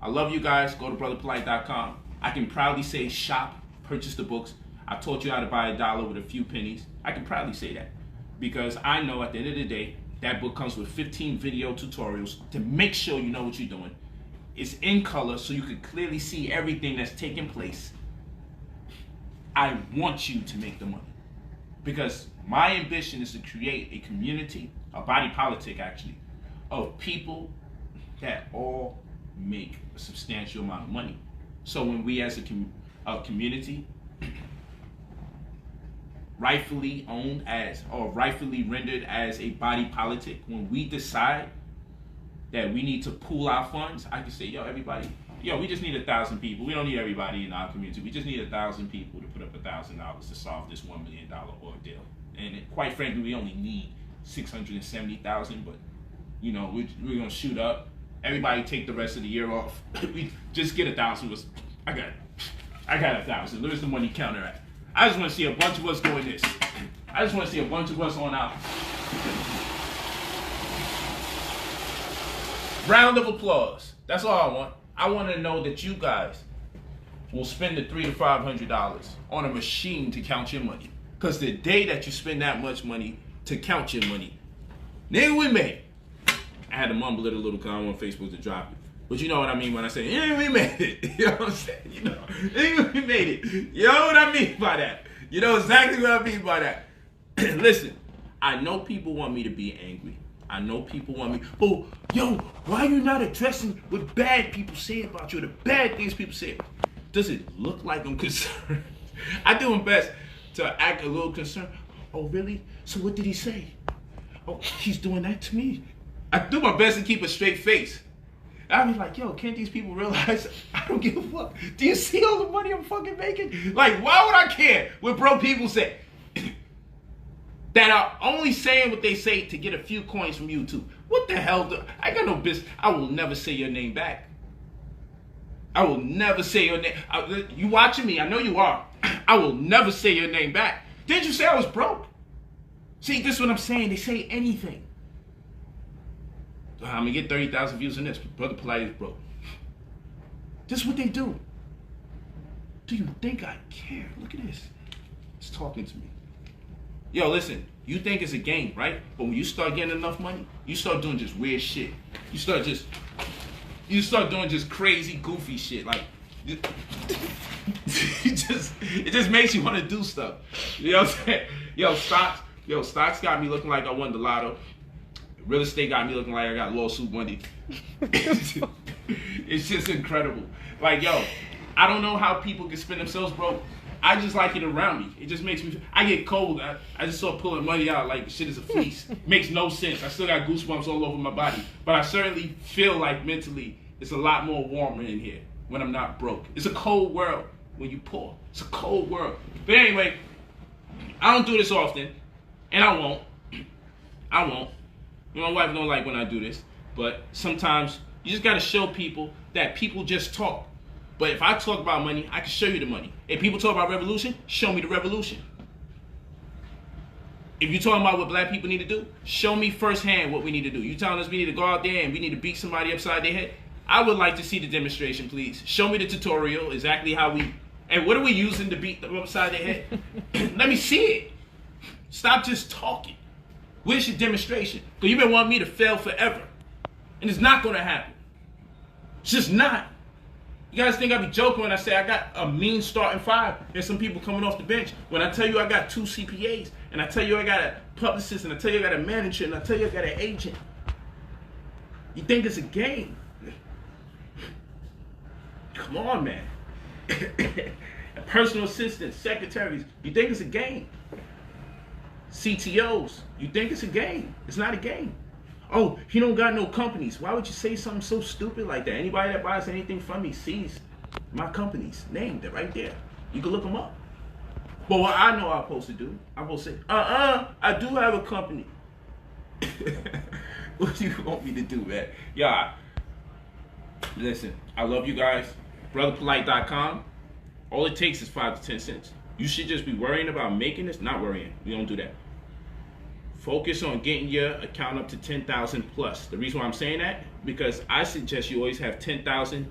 I love you guys. Go to brotherpolight.com. I can proudly say shop, purchase the books. I taught you how to buy $1 with a few pennies. I can proudly say that. Because I know at the end of the day, that book comes with 15 video tutorials to make sure you know what you're doing. It's in color so you can clearly see everything that's taking place. I want you to make the money. Because my ambition is to create a community, a body politic actually, of people that all make a substantial amount of money. So when we as a community, rightfully owned as, or rightfully rendered as a body politic, when we decide that we need to pool our funds, I can say, yo, everybody, yo, we just need 1,000 people. We don't need everybody in our community. We just need 1,000 people to put up $1,000 to solve this $1 million ordeal. And quite frankly, we only need 670,000, but you know, we're gonna shoot up. Everybody take the rest of the year off. We just get 1,000. I got 1,000. Where's the money counter at? I just want to see a bunch of us doing this. I just want to see a bunch of us on out. Round of applause. That's all I want. I want to know that you guys will spend the $300 to $500 on a machine to count your money. Because the day that you spend that much money to count your money, nigga, we made it. I had to mumble it a little because I don't want Facebook to drop it. But you know what I mean when I say, yeah, we made it. You know what I'm saying? You know, yeah, we made it. You know what I mean by that. You know exactly what I mean by that. Listen, I know people want me to be angry. I know people want me, oh, yo, why are you not addressing what bad people say about you, the bad things people say? Does it look like I'm concerned? I do my best to act a little concerned. Oh, really? So what did he say? Oh, he's doing that to me. I do my best to keep a straight face. I be like, yo, can't these people realize I don't give a fuck? Do you see all the money I'm fucking making? Like, why would I care what broke people say? That are only saying what they say to get a few coins from YouTube. What the hell? I got no business. I will never say your name back. I will never say your name. You watching me? I know you are. I will never say your name back. Didn't you say I was broke? See, this is what I'm saying. They say anything. I'm gonna get 30,000 views on this. Brother Polight is broke. This is what they do. Do you think I care? Look at this. It's talking to me. Yo, listen. You think it's a game, right? But when you start getting enough money, you start doing just weird shit. You start doing just crazy, goofy shit. Like, it just makes you want to do stuff. You know what I'm saying? Stocks got me looking like I won the lotto. Real estate got me looking like I got lawsuit money. It's just incredible. Like, yo, I don't know how people can spend themselves broke. I just like it around me. It just makes me, I get cold. I just start pulling money out like shit is a fleece. Makes no sense. I still got goosebumps all over my body. But I certainly feel like mentally it's a lot more warmer in here when I'm not broke. It's a cold world. when you poor. It's a cold world. But anyway, I don't do this often, and I won't. My wife don't like when I do this, but sometimes you just gotta show people that people just talk. But if I talk about money, I can show you the money. If people talk about revolution, show me the revolution. If you're talking about what black people need to do, show me firsthand what we need to do. You telling us we need to go out there and we need to beat somebody upside their head? I would like to see the demonstration, please. Show me the tutorial, exactly how we, and what are we using to beat them upside their head? Let me see it. Stop just talking. Where's your demonstration? Because you've been wanting me to fail forever. And it's not going to happen. It's just not. You guys think I be joking when I say I got a mean starting five and some people coming off the bench. When I tell you I got 2 CPAs, and I tell you I got a publicist, and I tell you I got a manager, and I tell you I got an agent. You think it's a game? Come on, man. Personal assistants, secretaries, you think it's a game? CTOs, you think it's a game? It's not a game. Oh, he don't got no companies. Why would you say something so stupid like that? Anybody that buys anything from me sees my companies named. They're right there. You can look them up. But what I know I'm supposed to do, I'm supposed to say, I do have a company. What do you want me to do, man? Yeah. Listen, I love you guys. BrotherPolight.com. All it takes is 5 to 10 cents. You should just be worrying about making this. Not worrying. We don't do that. Focus on getting your account up to 10,000 plus. The reason why I'm saying that, because I suggest you always have 10,000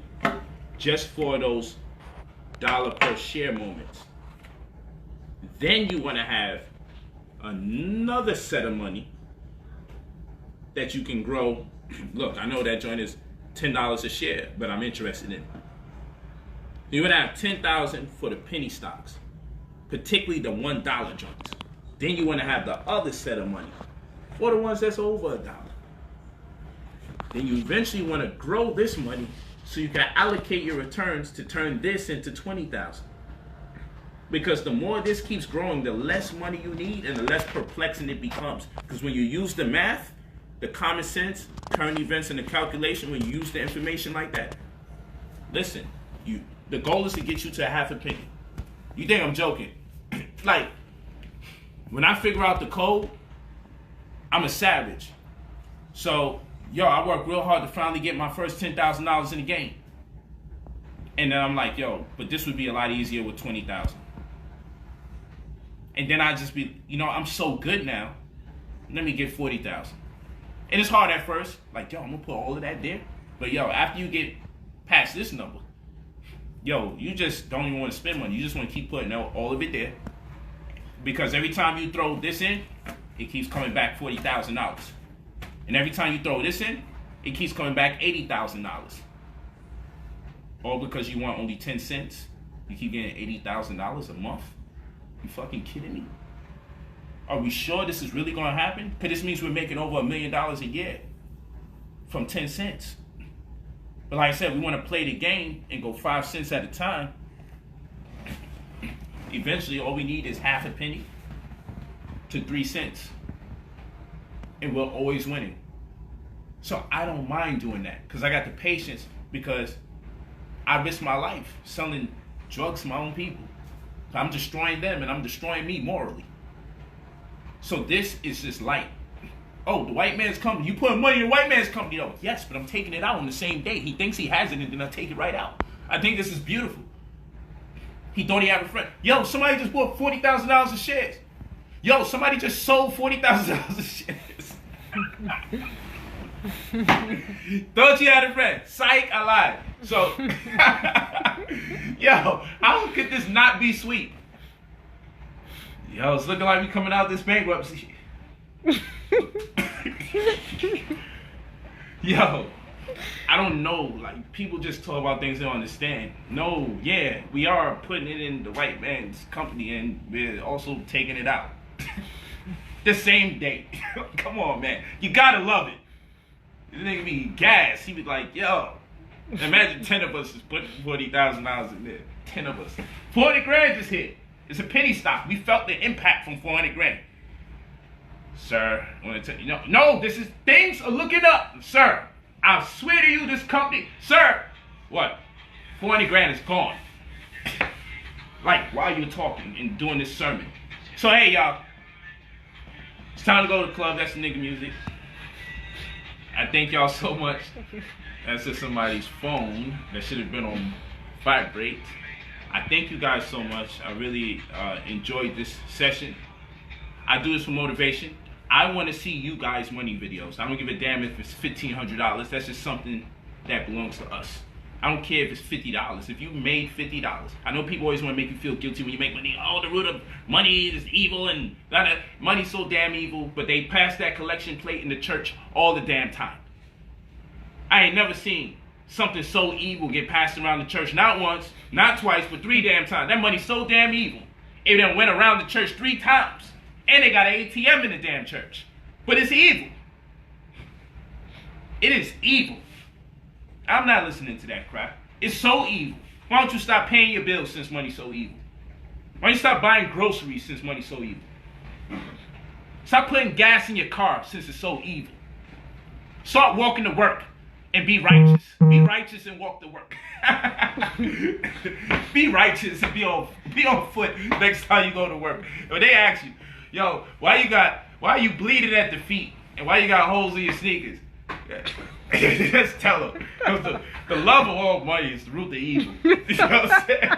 just for those dollar per share moments. Then you want to have another set of money that you can grow. Look, I know that joint is $10 a share, but I'm interested in it. You want to have 10,000 for the penny stocks, particularly the $1 joints. Then you want to have the other set of money for the ones that's over $1. Then you eventually want to grow this money so you can allocate your returns to turn this into 20,000. Because the more this keeps growing, the less money you need and the less perplexing it becomes. Because when you use the math, the common sense, current events, and the calculation, when you use the information like that, listen, the goal is to get you to a half a penny. You think I'm joking? Like, when I figure out the code, I'm a savage. So, I work real hard to finally get my first $10,000 in the game. And then I'm like, but this would be a lot easier with 20,000. And then I just be, I'm so good now. Let me get 40,000. And it's hard at first. Like, I'm gonna put all of that there. But after you get past this number, you just don't even want to spend money. You just want to keep putting all of it there. Because every time you throw this in, it keeps coming back $40,000. And every time you throw this in, it keeps coming back $80,000. All because you want only 10 cents. You keep getting $80,000 a month. You fucking kidding me? Are we sure this is really going to happen? Because this means we're making over $1 million a year from 10 cents. But like I said, we want to play the game and go 5 cents at a time. Eventually, all we need is half a penny to 3 cents. And we're always winning. So I don't mind doing that because I got the patience, because I risk my life selling drugs to my own people. I'm destroying them and I'm destroying me morally. So this is just light. Oh, the white man's company. You putting money in the white man's company, though. Yes, but I'm taking it out on the same day. He thinks he has it, and then I take it right out. I think this is beautiful. He thought he had a friend. Somebody just bought $40,000 of shares. Somebody just sold $40,000 of shares. Thought you had a friend. Psych, I lied. So, how could this not be sweet? It's looking like we coming out this bankruptcy. I don't know. Like, people just talk about things they don't understand. No, we are putting it in the white man's company, and we're also taking it out. The same day. Come on, man. You gotta love it. This nigga be gas. He be like, imagine 10 of us just putting $40,000 in there. 10 of us. 40 grand just hit. It's a penny stock. We felt the impact from 400 grand. Sir, I want to tell you, no, this is, things are looking up. Sir, I swear to you, this company, sir, what? 400 grand is gone. like while you're talking and doing this sermon. So hey y'all, it's time to go to the club. That's the nigga music. I thank y'all so much. That's just somebody's phone that should have been on vibrate. I thank you guys so much. I really enjoyed this session. I do this for motivation. I want to see you guys' money videos. I don't give a damn if it's $1,500. That's just something that belongs to us. I don't care if it's $50. If you made $50, I know people always want to make you feel guilty when you make money. Oh, the root of money is evil and that money's so damn evil. But they pass that collection plate in the church all the damn time. I ain't never seen something so evil get passed around the church. Not once, not twice, but 3 damn times. That money's so damn evil. It done went around the church 3 times. And they got an ATM in the damn church. But it's evil. It is evil. I'm not listening to that crap. It's so evil. Why don't you stop paying your bills since money's so evil? Why don't you stop buying groceries since money's so evil? Stop putting gas in your car since it's so evil. Start walking to work and be righteous. Be righteous and walk to work. Be righteous and be on foot next time you go to work. When they ask you, yo, why are you bleeding at the feet and why you got holes in your sneakers? Just tell them. Because the love of all money is the root of evil. You know what I'm saying?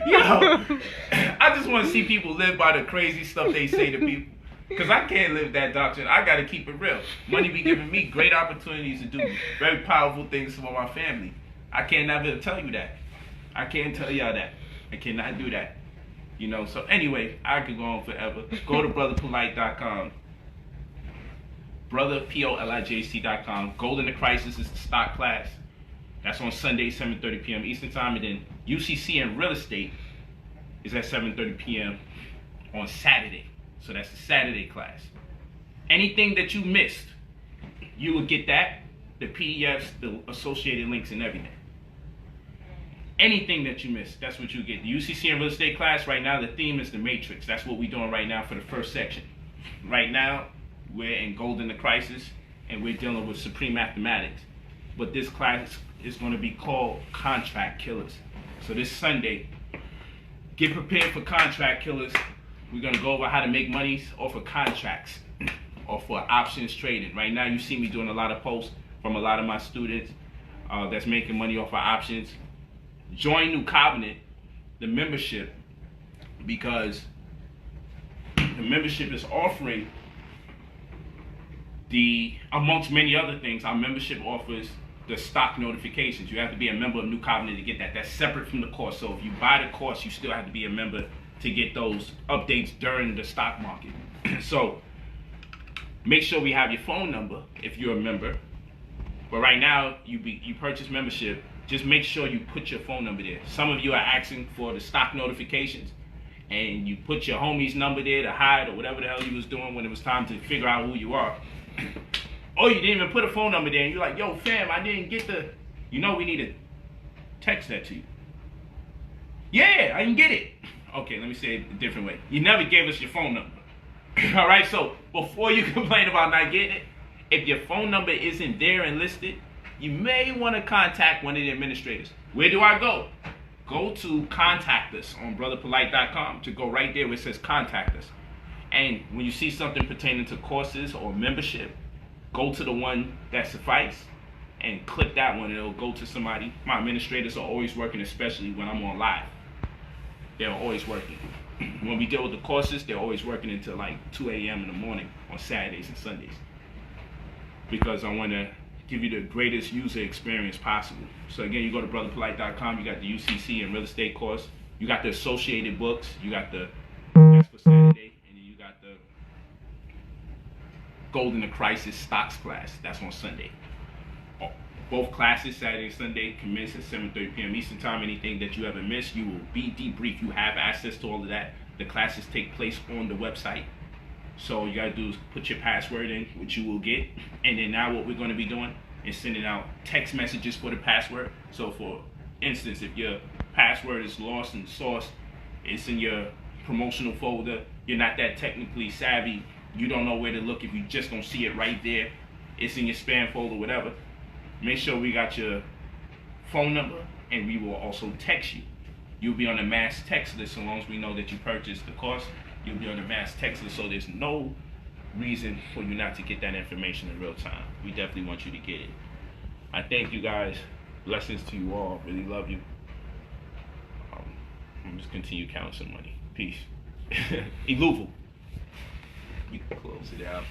Yo, I just want to see people live by the crazy stuff they say to people. Because I can't live that doctrine. I got to keep it real. Money be giving me great opportunities to do very powerful things for my family. I can't never tell you that. I can't tell y'all that. I cannot do that. You know, so anyway, I could go on forever. Go to brotherpolight.com. Polight.com. Gold in the Crisis is the stock class. That's on Sunday, 7:30 p.m. Eastern Time. And then UCC and Real Estate is at 7:30 p.m. on Saturday. So that's the Saturday class. Anything that you missed, you will get that, the PDFs, the associated links and everything. Anything that you missed, that's what you get. The UCC and Real Estate class, right now, the theme is the Matrix. That's what we're doing right now for the first section. Right now, we're in Gold in the Crisis, and we're dealing with Supreme Mathematics. But this class is going to be called Contract Killers. So this Sunday, get prepared for Contract Killers. We're going to go over how to make money off of contracts or for options trading. Right now, you see me doing a lot of posts from a lot of my students that's making money off of options. Join New Covenant, the membership, because the membership is offering amongst many other things, our membership offers the stock notifications. You have to be a member of New Covenant to get that. That's separate from the course. So if you buy the course, you still have to be a member to get those updates during the stock market. So make sure we have your phone number if you're a member. But right now, you purchase membership. Just make sure you put your phone number there. Some of you are asking for the stock notifications, and you put your homie's number there to hide or whatever the hell you was doing when it was time to figure out who you are. Or you didn't even put a phone number there, and you're like, yo, fam, I didn't get the... You know we need to text that to you. Yeah, I didn't get it. Okay, let me say it a different way. You never gave us your phone number. All right, so before you complain about not getting it, if your phone number isn't there and listed, you may want to contact one of the administrators. Where do I go? Go to Contact Us on brotherpolight.com to go right there where it says Contact Us. And when you see something pertaining to courses or membership, go to the one that suffice and click that one. It'll go to somebody. My administrators are always working, especially when I'm on live. They're always working. When we deal with the courses, they're always working until like 2 a.m. in the morning on Saturdays and Sundays. Because I want to give you the greatest user experience possible. So again, you go to brotherpolight.com, you got the UCC and Real Estate course, you got the associated books, you got that's for Saturday, and then you got the Gold in the Crisis stocks class, that's on Sunday. Both classes, Saturday and Sunday, commence at 7:30 p.m. Eastern Time. Anything that you ever missed, you will be debriefed. You have access to all of that. The classes take place on the website. So you gotta do is put your password in, which you will get. And then now what we're gonna be doing is sending out text messages for the password. So for instance, if your password is lost in the source, it's in your promotional folder, you're not that technically savvy, you don't know where to look if you just don't see it right there, it's in your spam folder, whatever. Make sure we got your phone number, and we will also text you. You'll be on the mass text list so long as we know that you purchased the course. You'll be on the mass text list, so there's no reason for you not to get that information in real time. We definitely want you to get it. I thank you guys. Blessings to you all. Really love you. I'm just continue counting some money. Peace. Iluvu. You can close it out.